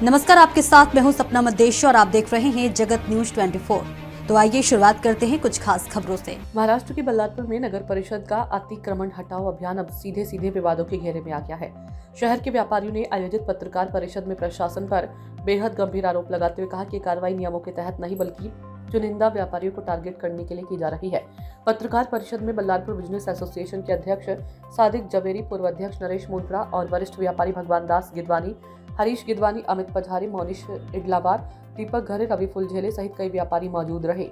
नमस्कार, आपके साथ मैं हूं सपना मदेशी और आप देख रहे हैं जगत न्यूज 24। तो आइए शुरुआत करते हैं कुछ खास खबरों से। महाराष्ट्र के बल्लारपुर में नगर परिषद का अतिक्रमण हटाओ अभियान अब सीधे विवादों के घेरे में आ गया है। शहर के व्यापारियों ने आयोजित पत्रकार परिषद में प्रशासन पर बेहद गंभीर आरोप लगाते हुए कहा कि कार्रवाई नियमों के तहत नहीं बल्कि चुनिंदा व्यापारियों को टारगेट करने के लिए की जा रही है। पत्रकार परिषद में बल्लारपुर बिजनेस एसोसिएशन के अध्यक्ष सादिक जवेरी, पूर्व अध्यक्ष नरेश मुंद्रा और वरिष्ठ व्यापारी भगवान दास गिदवानी, हरीश गिदवानी, अमित पझारी, मोनिश इडलाबार, दीपक घरे, रवि फुलझेले सहित कई व्यापारी मौजूद रहे।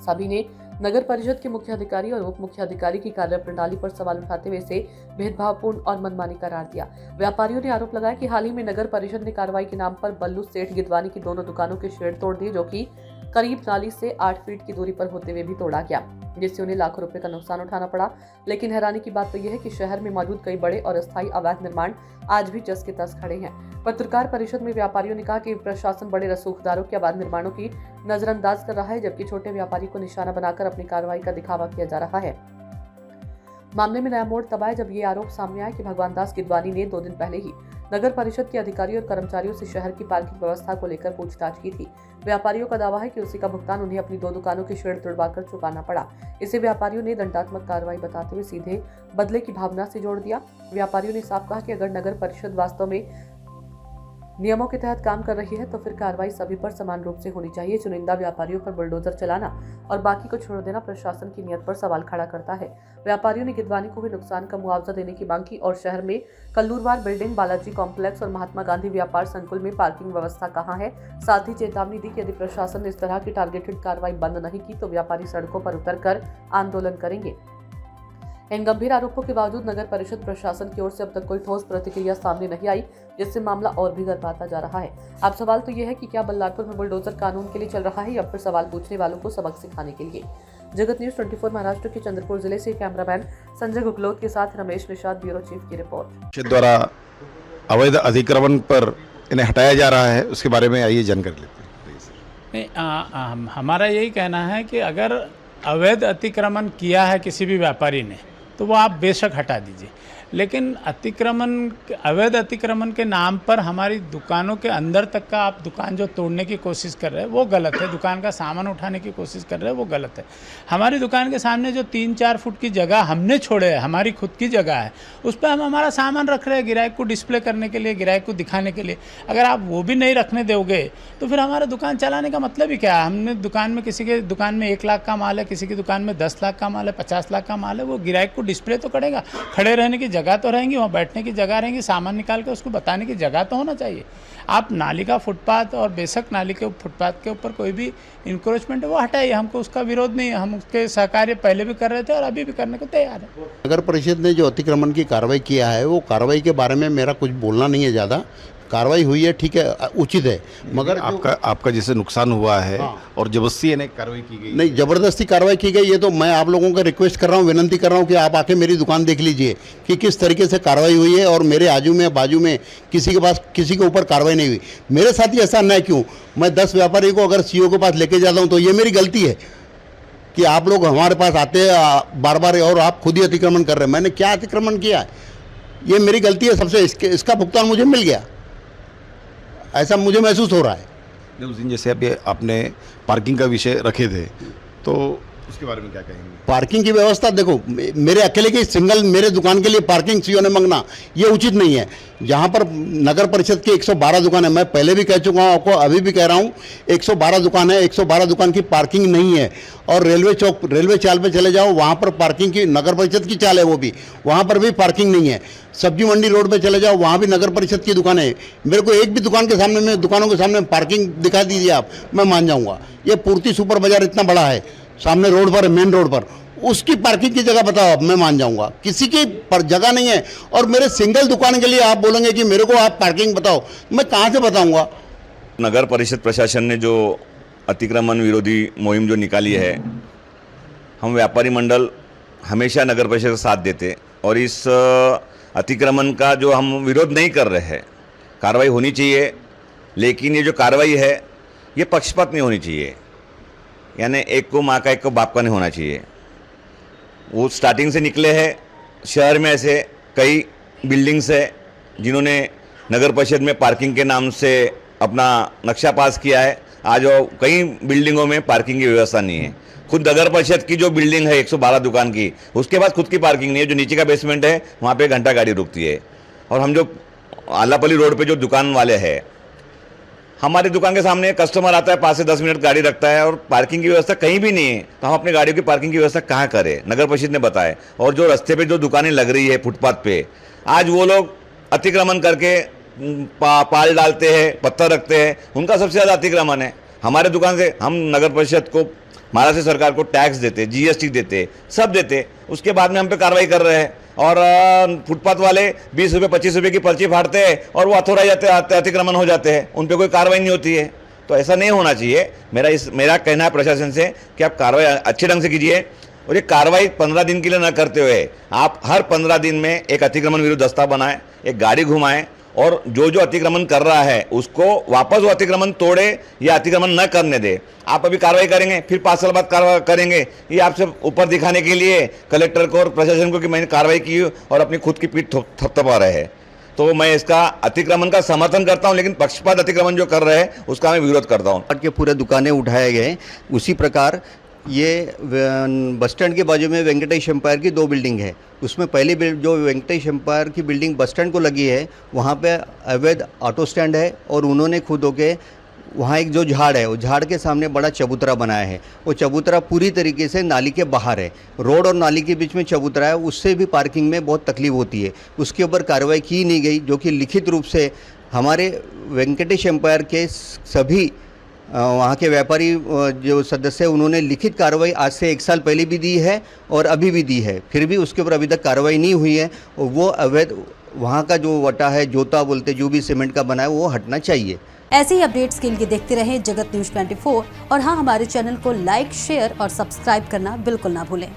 सभी ने नगर परिषद के मुख्य अधिकारी और उप मुख्य अधिकारी की कार्यप्रणाली पर सवाल उठाते हुए इसे भेदभावपूर्ण और मनमानी करार दिया। व्यापारियों ने आरोप लगाया कि हाल ही में नगर परिषद ने कार्रवाई के नाम पर बल्लू सेठ गिदवानी की दोनों दुकानों के शेड तोड़ दिए, जो कि करीब नाली से 8 फीट की दूरी पर होते हुए भी तोड़ा गया, जिससे उन्हें लाखों रुपए का नुकसान उठाना पड़ा। लेकिन हैरानी की बात तो यह है कि शहर में मौजूद कई बड़े और अस्थायी अवैध निर्माण आज भी जस के तस खड़े हैं। पत्रकार परिषद में व्यापारियों ने कहा कि प्रशासन बड़े रसूखदारों के अवैध निर्माणों की नजरअंदाज कर रहा है, जबकि छोटे व्यापारी को निशाना बनाकर अपनी कार्रवाई का दिखावा किया जा रहा है। मामले में नया मोड़ तब आया जब ये आरोप सामने आया कि भगवान दास गिदवानी ने 2 दिन पहले ही नगर परिषद के अधिकारियों और कर्मचारियों से शहर की पार्किंग व्यवस्था को लेकर पूछताछ की थी। व्यापारियों का दावा है कि उसी का भुगतान उन्हें अपनी 2 दुकानों की शेड तोड़वाकर चुकाना पड़ा। इसे व्यापारियों ने दंडात्मक कार्रवाई बताते हुए सीधे बदले की भावना से जोड़ दिया। व्यापारियों ने साफ कहा कि अगर नगर परिषद वास्तव में नियमों के तहत काम कर रही है तो फिर कार्रवाई सभी पर समान रूप से होनी चाहिए। चुनिंदा व्यापारियों पर बुलडोजर चलाना और बाकी को छोड़ देना प्रशासन की नीयत पर सवाल खड़ा करता है। व्यापारियों ने गिदवानी को हुए नुकसान का मुआवजा देने की मांग की और शहर में कल्लूरवार बिल्डिंग, बालाजी कॉम्प्लेक्स और महात्मा गांधी व्यापार संकुल में पार्किंग व्यवस्था कहाँ है। साथ ही चेतावनी दी कि यदि प्रशासन ने इस तरह की टारगेटेड कार्रवाई बंद नहीं की तो व्यापारी सड़कों पर उतरकर आंदोलन करेंगे। इन गंभीर आरोपों के बावजूद नगर परिषद प्रशासन की ओर से अब तक कोई ठोस प्रतिक्रिया सामने नहीं आई, जिससे मामला और भी गरमाता जा रहा है। अब सवाल तो यह है कि क्या बल्लारपुर में बुलडोजर कानून के लिए चल रहा है या फिर सवाल पूछने वालों को सबक सिखाने के लिए। जगत न्यूज 24 महाराष्ट्र के चंद्रपुर जिले से कैमरामैन संजय गुगलोत के साथ रमेश निषाद, ब्यूरो चीफ की रिपोर्ट। द्वारा अवैध अतिक्रमण पर इन्हें हटाया जा रहा है, उसके बारे में आइए जानकारी लेते हैं। हमारा यही कहना है कि अगर अवैध अतिक्रमण किया है किसी भी व्यापारी ने तो वो आप बेशक हटा दीजिए, लेकिन अवैध अतिक्रमण के नाम पर हमारी दुकानों के अंदर तक का आप दुकान जो तोड़ने की कोशिश कर रहे हैं वो गलत है। दुकान का सामान उठाने की कोशिश कर रहे हैं वो गलत है। हमारी दुकान के सामने जो 3-4 फुट की जगह हमने छोड़े है, हमारी खुद की जगह है, उस पर हम हमारा सामान रख रहे हैं ग्राहक को डिस्प्ले करने के लिए, ग्राहक को दिखाने के लिए। अगर आप वो भी नहीं रखने दोगे तो फिर हमारा दुकान चलाने का मतलब ही क्या है। हमने दुकान में किसी के दुकान में 1 लाख का माल है, किसी की दुकान में 10 लाख का माल है, 50 लाख का माल है, वो ग्राहक को डिस्प्ले तो करेगा। खड़े रहने की जगह तो रहेंगी, वहाँ बैठने की जगह रहेंगी, सामान निकाल के उसको बताने की जगह तो होना चाहिए। आप नाली का फुटपाथ और बेशक नाली के फुटपाथ के ऊपर कोई भी इंक्रोचमेंट है वो हटाइए, हमको उसका विरोध नहीं है। हम उसके सहकार्य पहले भी कर रहे थे और अभी भी करने को तैयार है। नगर परिषद ने जो अतिक्रमण की कार्रवाई किया है वो कार्रवाई के बारे में मेरा कुछ बोलना नहीं है। ज़्यादा कार्रवाई हुई है, ठीक है, उचित है, मगर आपका जैसे नुकसान हुआ है और जबरदस्ती इन्हें कार्रवाई की गई नहीं, ज़बरदस्ती कार्रवाई की गई। ये तो मैं आप लोगों को रिक्वेस्ट कर रहा हूँ, विनंती कर रहा हूँ कि आप आके मेरी दुकान देख लीजिए कि किस तरीके से कार्रवाई हुई है और मेरे आजू में बाजू में किसी के ऊपर कार्रवाई नहीं हुई। मेरे साथ ही ऐसा अन्याय क्यों? मैं 10 व्यापारी को अगर सीईओ के पास लेके जाता हूँ तो ये मेरी गलती है कि आप लोग हमारे पास आते हैं बार बार और आप खुद ही अतिक्रमण कर रहे हैं। मैंने क्या अतिक्रमण किया है? ये मेरी गलती है सबसे। इसका भुगतान मुझे मिल गया, ऐसा मुझे महसूस हो रहा है। उस दिन जैसे अभी आपने पार्किंग का विषय रखे थे तो उसके बारे में क्या कहेंगे? पार्किंग की व्यवस्था देखो, मेरे अकेले की सिंगल मेरे दुकान के लिए पार्किंग सीईओ ने मांगना ये उचित नहीं है। जहाँ पर नगर परिषद की 112 दुकान है, मैं पहले भी कह चुका हूँ आपको, अभी भी कह रहा हूँ, 112 दुकान है, 112 दुकान की पार्किंग नहीं है। और रेलवे चौक, रेलवे चाल पे चले जाओ, वहाँ पर पार्किंग की, नगर परिषद की चाल है वो भी, वहाँ पर भी पार्किंग नहीं है। सब्जी मंडी रोड पे चले जाओ, वहाँ भी नगर परिषद की दुकान है। मेरे को एक भी दुकान के सामने में, दुकानों के सामने पार्किंग दिखा दीजिए आप, मैं मान जाऊँगा। ये पूर्ति सुपर बाजार इतना बड़ा है, सामने रोड पर, मेन रोड पर, उसकी पार्किंग की जगह बताओ, मैं मान जाऊंगा। किसी की पर जगह नहीं है और मेरे सिंगल दुकान के लिए आप बोलेंगे कि मेरे को आप पार्किंग बताओ, मैं कहाँ से बताऊंगा? नगर परिषद प्रशासन ने जो अतिक्रमण विरोधी मुहिम जो निकाली है, हम व्यापारी मंडल हमेशा नगर परिषद का साथ देते और इस अतिक्रमण का जो हम विरोध नहीं कर रहे हैं, कार्रवाई होनी चाहिए, लेकिन ये जो कार्रवाई है ये पक्षपात नहीं होनी चाहिए। यानी एक को माँ का एक को बाप का नहीं होना चाहिए। वो स्टार्टिंग से निकले हैं। शहर में ऐसे कई बिल्डिंग्स है जिन्होंने नगर परिषद में पार्किंग के नाम से अपना नक्शा पास किया है। आज वो कई बिल्डिंगों में पार्किंग की व्यवस्था नहीं है। खुद नगर परिषद की जो बिल्डिंग है 112 दुकान की, उसके पास खुद की पार्किंग नहीं है। जो नीचे का बेसमेंट है वहाँ पे घंटा गाड़ी रुकती है। और हम जो आलापल्ली रोड पे जो दुकान वाले हैं, हमारी दुकान के सामने कस्टमर आता है, 5 से 10 मिनट गाड़ी रखता है और पार्किंग की व्यवस्था कहीं भी नहीं है। तो हम अपनी गाड़ियों की पार्किंग की व्यवस्था कहाँ करें? नगर परिषद ने बताया। और जो रास्ते पे जो दुकानें लग रही है फुटपाथ पे, आज वो लोग अतिक्रमण करके पाल डालते हैं, पत्थर रखते हैं, उनका सबसे ज़्यादा अतिक्रमण है। हमारे दुकान से हम नगर परिषद को, महाराष्ट्र सरकार को टैक्स देते, जीएसटी देते, सब देते, उसके बाद में हम पे कार्रवाई कर रहे हैं। और फुटपाथ वाले 20 रुपये 25 रुपये की पर्ची फाड़ते हैं और वो अथोराइज अतिक्रमण हो जाते हैं, उन पर कोई कार्रवाई नहीं होती है। तो ऐसा नहीं होना चाहिए। मेरा कहना है प्रशासन से कि आप कार्रवाई अच्छे ढंग से कीजिए और ये कार्रवाई 15 दिन के लिए न करते हुए आप हर 15 दिन में एक अतिक्रमण विरोध दस्ता बनाएं, एक गाड़ी घुमाएं और जो अतिक्रमण कर रहा है उसको वापस वो अतिक्रमण तोड़े या अतिक्रमण न करने दे। आप अभी कार्रवाई करेंगे, फिर 5 साल बाद कार्रवाई करेंगे, ये आपसे ऊपर दिखाने के लिए कलेक्टर को और प्रशासन को कि मैंने कार्रवाई की और अपनी खुद की पीठ थपथपा रहे हैं। तो मैं इसका अतिक्रमण का समर्थन करता हूं, लेकिन पक्षपात अतिक्रमण जो कर रहे हैं उसका मैं विरोध करता हूं। के पूरे दुकानें उठाए गए। उसी प्रकार ये बस स्टैंड के बाजू में वेंकटेश एम्पायर की 2 बिल्डिंग है। उसमें पहली जो वेंकटेश एम्पायर की बिल्डिंग बस स्टैंड को लगी है, वहाँ पे अवैध ऑटो स्टैंड है और उन्होंने खुद होके वहाँ एक जो झाड़ है, वो झाड़ के सामने बड़ा चबूतरा बनाया है। वो चबूतरा पूरी तरीके से नाली के बाहर है। रोड और नाली के बीच में चबूतरा है, उससे भी पार्किंग में बहुत तकलीफ होती है। उसके ऊपर कार्रवाई की नहीं गई, जो कि लिखित रूप से हमारे वेंकटेश एम्पायर के सभी वहाँ के व्यापारी जो सदस्य उन्होंने लिखित कार्रवाई आज से 1 साल पहले भी दी है और अभी भी दी है, फिर भी उसके ऊपर अभी तक कार्रवाई नहीं हुई है। और वो अवैध वहाँ का जो वटा है, जोता बोलते जो भी सीमेंट का बना है, वो हटना चाहिए। ऐसे ही अपडेट्स के लिए देखते रहें जगत न्यूज 24 और हाँ, हमारे चैनल को लाइक, शेयर और सब्सक्राइब करना बिल्कुल ना भूलें।